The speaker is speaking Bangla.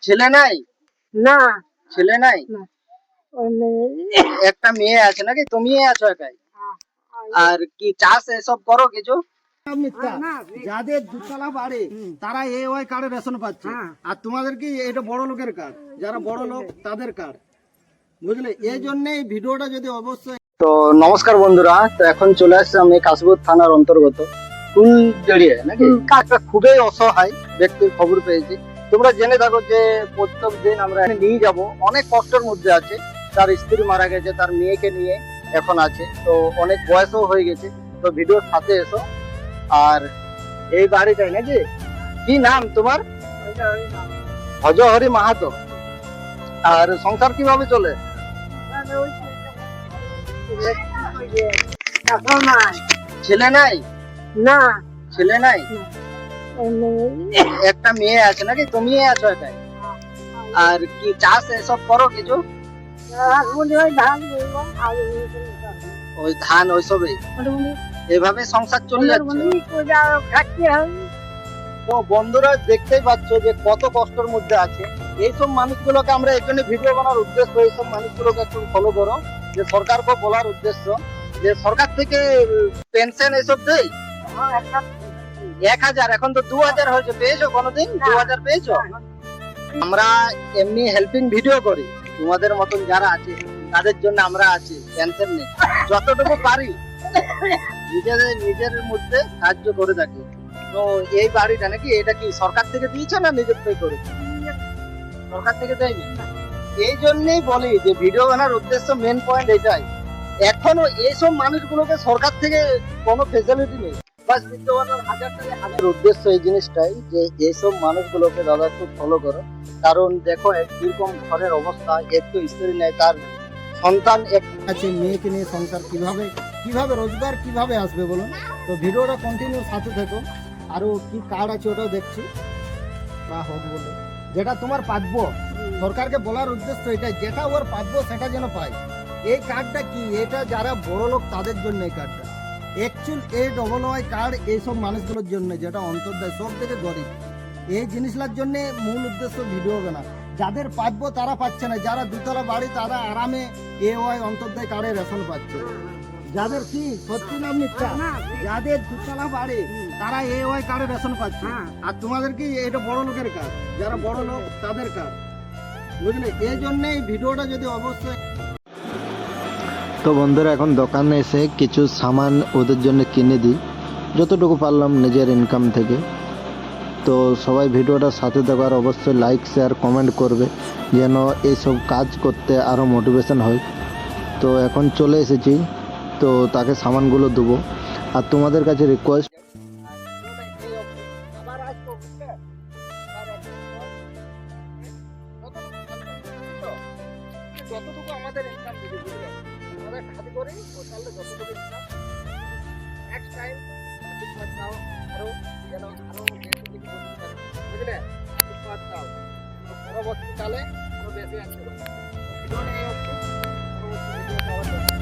ছেলে নাই? না ছেলে নাই? না একটা মেয়ে আছে নাকি? তুমি আছো একাই? আর কি চাষ এসব করো কিছু? যাদের দুতলা বাড়ি তারা এই ওই কার্ডে রেশন পাচ্ছে, আর তোমাদের কি এটা বড় লোকের কার্ড, যারা বড় লোক তাদের কার্ড, বুঝলে? এই জন্যই ভিডিওটা যদি অবশ্যই। তো নমস্কার বন্ধুরা, তো এখন চলে আসছে আমি কাশীপুর থানার অন্তর্গত ফুলজড়িয়ে নাকি একটা খুবই অসহায় ব্যক্তির খবর পেয়েছি। তোমরা জেনে থাকো যে প্রত্যেক দিন আমরা নিয়ে যাব, অনেক কষ্টের মধ্যে আছে, তার স্ত্রী মারা গেছে, তার মেয়েকে নিয়ে এখন আছে, তো অনেক বয়সও হয়ে গেছে। তো ভিডিওর সাথে এসো। আর এই বাড়িটাই নাকি, কি নাম তোমার? ভজহরি মাহাতো। আর সংসার কিভাবে চলে? ছেলে নাই? না ছেলে নাই? একটা মেয়ে আছে নাকি? তুমি আছো একাই? আর কি চাষ এসব করো কিছু? ওই ধান ওইসবই, এভাবে সংসার চলে যাচ্ছে। তো বন্ধুরা দেখতেই পাচ্ছ যে কত কষ্টের মধ্যে আছে এইসব মানুষগুলোকে। আমরা এই জন্য ভিডিও বানার উদ্দেশ্য, এইসব মানুষগুলোকে একটু ফলো করো, যে সরকারকে বলার উদ্দেশ্য যে সরকার থেকে পেনশন এসব দেয় 1000, এখন তো 2000 হয়েছে। পেয়েছো কোনোদিন 2000 পেয়েছো? আমরা এমনি হেল্পিং ভিডিও করি, তোমাদের মতন যারা আছে তাদের জন্য আমরা আছি, টেনশন নেই। যতটুকু পারি নিজের মধ্যে সাহায্য করে থাকি। তো এই বাড়িটা নাকি, এটা কি সরকার থেকে দিয়েছে না নিজের থেকে করেছে? সরকার থেকে দেয়নি। এই জন্যই বলি যে ভিডিও বানার উদ্দেশ্য, মেন পয়েন্ট এটাই। এখনো এইসব মানুষগুলোকে সরকার থেকে কোনো ফেসিলিটি নেই। হাজার উদ্দেশ্য এই জিনিসটাই যে এইসব মানুষগুলোকে দাদা একটু ফলো করো। কারণ দেখো এরকম ঘরের অবস্থা, একটু স্ত্রী নেই, তার সন্তান এক আছে, মেয়েকে নিয়ে সংসার কিভাবে রোজগার কিভাবে আসবে বলুন? তো ভিডিওটা কন্টিনিউ সাথে থেকো। আরো কি কার্ড আছে ওটাও দেখছি বা হোক বলে, যেটা তোমার প্রাপ্য। সরকারকে বলার উদ্দেশ্য এটাই, যেটা ওর প্রাপ্য সেটা যেন পায়। এই কার্ডটা কি, এটা যারা বড় লোক তাদের জন্য এই কার্ডটা। অ্যাকচুয়াল AOY কার্ড এইসব মানুষগুলোর জন্য, যেটা অন্তর্দায় সব থেকে গরিব, এই জিনিসটার জন্য মূল উদ্দেশ্য ভিডিও বানা। যাদের প্রাপ্য তারা পাচ্ছে না, যারা দুতলা বাড়ি তারা আরামে AOY অন্তর্দায় কার্ডে রেশন পাচ্ছে। যাদের কি সত্যি নাম মিথ্যা, যাদের দুতলা বাড়ি তারা AOY কার্ডে রেশন পাচ্ছে, আর তোমাদের কি এটা বড় লোকের কার্ড, যারা বড় লোক তাদের কার্ড, বুঝলে? এই জন্যই ভিডিওটা যদি অবশ্যই। তো বন্ধুরা এখন দোকানে এসে কিছু সামান ওদের জন্য কিনে দিই, যতটুকু পারলাম নিজের ইনকাম থেকে। তো সবাই ভিডিওটা সাথে দেওয়ার অবশ্যই লাইক শেয়ার কমেন্ট করবে, যেন এইসব কাজ করতে আরও মোটিভেশন হয়। তো এখন চলে এসেছি, তো তাকে সামানগুলো দেবো। আর তোমাদের কাছে রিকোয়েস্ট, যতটুকু আমাদের ইনকাম দিবে, বুঝলে? আমাদের কাজ করি ও তাহলে যতটুকু ইনকাম, নেক্সট টাইম আশীর্বাদ দাও, আরো যেন আরো বেশি কিছু করতে পারি, বুঝলে? আশীর্বাদ দাও, পরবর্তীকালে আরো বেশি আসবে। ভিডিও নিয়ে পরবর্তী ভিডিও পাওয়ার জন্য